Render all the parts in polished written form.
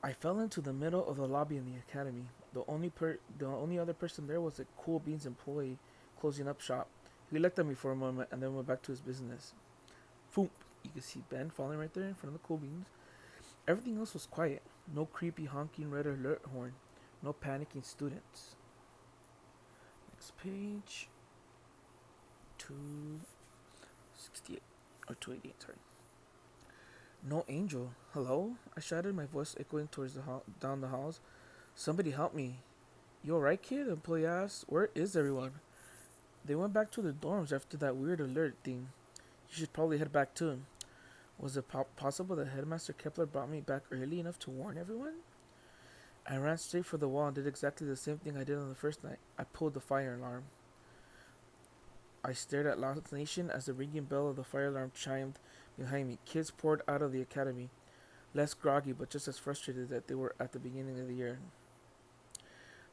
I fell into the middle of the lobby in the academy. The only other person there was a Cool Beans employee closing up shop. He looked at me for a moment and then went back to his business. Foomp! You could see Ben falling right there in front of the Cool Beans. Everything else was quiet. No creepy honking red alert horn. No panicking students. Next page. 268. Or 288, sorry. No Angel. Hello? I shouted, my voice echoing towards down the halls. Somebody help me. You alright, kid? The employee asked. Where is everyone? They went back to their dorms after that weird alert thing. You should probably head back too. Was it possible that Headmaster Kepler brought me back early enough to warn everyone? I ran straight for the wall and did exactly the same thing I did on the first night. I pulled the fire alarm. I stared at Lost Nation as the ringing bell of the fire alarm chimed behind me. Kids poured out of the academy, less groggy but just as frustrated that they were at the beginning of the year.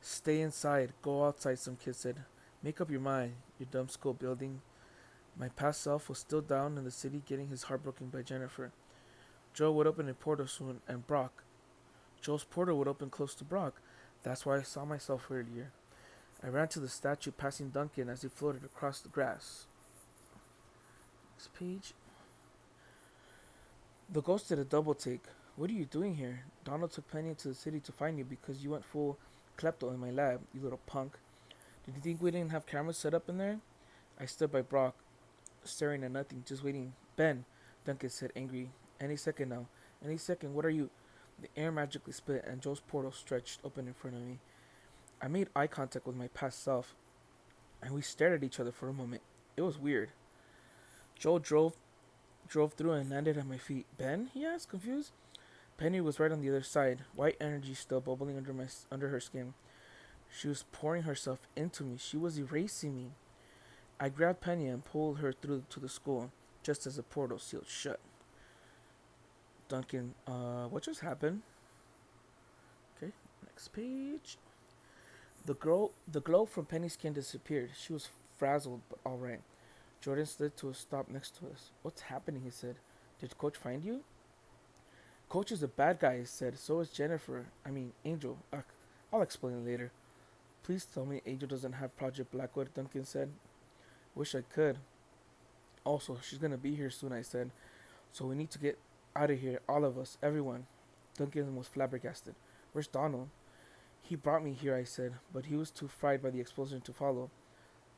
Stay inside, go outside, some kid said. Make up your mind, you dumb school building. My past self was still down in the city getting his heart broken by Jennifer. Joe would open a portal soon, and Brock. Joe's portal would open close to Brock. That's why I saw myself earlier. I ran to the statue, passing Duncan as he floated across the grass. Next page. The ghost did a double take. What are you doing here? Donald took Penny into the city to find you because you went full klepto in my lab, you little punk. Did you think we didn't have cameras set up in there? I stood by Brock, staring at nothing, just waiting. Ben, Duncan said, angry. Any second now. Any second, what are you? The air magically split and Joe's portal stretched open in front of me. I made eye contact with my past self, and we stared at each other for a moment. It was weird. Joe drove through and landed at my feet. Ben? He asked, confused. Penny was right on the other side, white energy still bubbling under her skin. She was pouring herself into me. She was erasing me. I grabbed Penny and pulled her through to the school, just as the portal sealed shut. Duncan, what just happened? Okay, next page. The glow from Penny's skin disappeared. She was frazzled, but all right. Jordan slid to a stop next to us. What's happening? He said. Did Coach find you? Coach is a bad guy, he said. So is Jennifer. I mean, Angel. I'll explain later. Please tell me Angel doesn't have Project Blackwood, Duncan said. Wish I could. Also, she's gonna be here soon, I said. So we need to get out of here, all of us, everyone. Duncan was flabbergasted. Where's Donald? He brought me here, I said, but he was too frightened by the explosion to follow.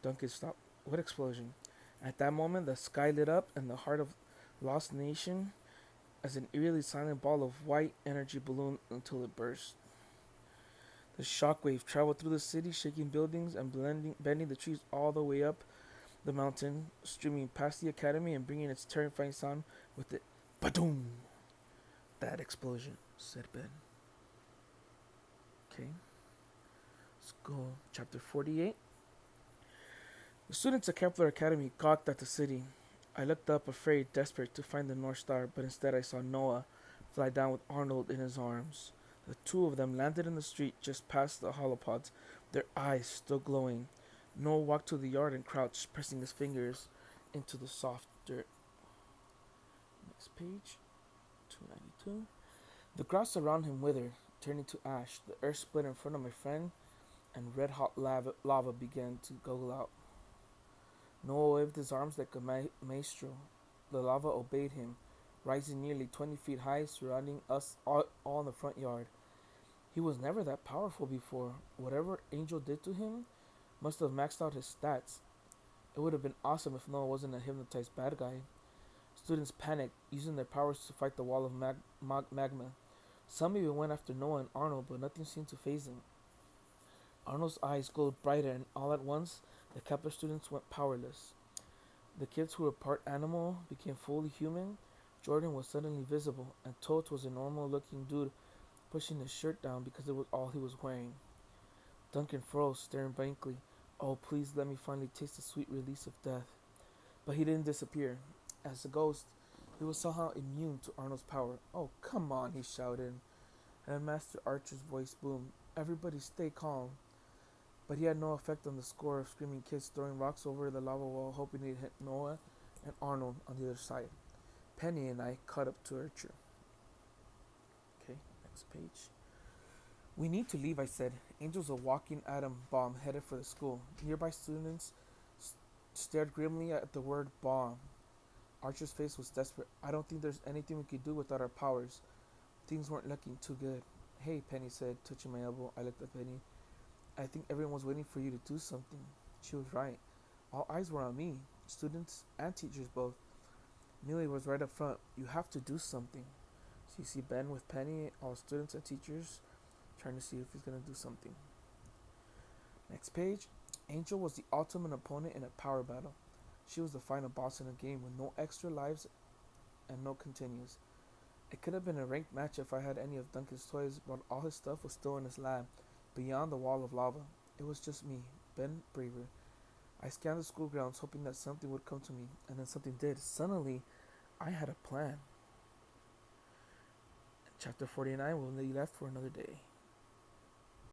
Duncan stopped. What explosion? At that moment, the sky lit up and the heart of Lost Nation as an eerily silent ball of white energy ballooned until it burst. The shockwave traveled through the city, shaking buildings and bending the trees all the way up the mountain, streaming past the academy and bringing its terrifying sound with it. Ba-doom! That explosion, said Ben. Okay, let's go. Chapter 48. The students at Kepler Academy gawked at the city. I looked up, afraid, desperate to find the North Star, but instead I saw Noah fly down with Arnold in his arms. The two of them landed in the street just past the holopods, their eyes still glowing. Noah walked to the yard and crouched, pressing his fingers into the soft dirt. Next page, 292. The grass around him withered, turning to ash. The earth split in front of my friend, and red hot lava began to gurgle out. Noah waved his arms like a maestro. The lava obeyed him, rising nearly 20 feet high, surrounding us all in the front yard. He was never that powerful before. Whatever Angel did to him must have maxed out his stats. It would have been awesome if Noah wasn't a hypnotized bad guy. Students panicked, using their powers to fight the wall of magma. Some even went after Noah and Arnold, but nothing seemed to faze them. Arnold's eyes glowed brighter, and all at once, the Kepler students went powerless. The kids who were part animal became fully human. Jordan was suddenly visible, and Totes was a normal looking dude pushing his shirt down because it was all he was wearing. Duncan froze, staring blankly. Oh, please let me finally taste the sweet release of death. But he didn't disappear. As a ghost, he was somehow immune to Arnold's power. Oh, come on, he shouted. And Master Archer's voice boomed. Everybody stay calm. But he had no effect on the score of screaming kids throwing rocks over the lava wall, hoping he'd hit Noah and Arnold on the other side. Penny and I caught up to Archer. Okay, Next page. We need to leave, I said. Angel's a walking atom bomb headed for the school. Nearby students stared grimly at the word bomb. Archer's face was desperate. I don't think there's anything we could do without our powers. Things weren't looking too good. Hey, Penny said, touching my elbow. I looked at Penny. I think everyone was waiting for you to do something. She was right. All eyes were on me, students and teachers both. Millie was right up front. You have to do something. So you see Ben with Penny, all students and teachers, trying to see if he's going to do something. Next page. Angel was the ultimate opponent in a power battle. She was the final boss in a game with no extra lives and no continues. It could have been a ranked match if I had any of Duncan's toys, but all his stuff was still in his lab, beyond the wall of lava. It was just me, Ben Braver. I scanned the school grounds, hoping that something would come to me, and then something did. Suddenly, I had a plan. Chapter 49 will be left for another day.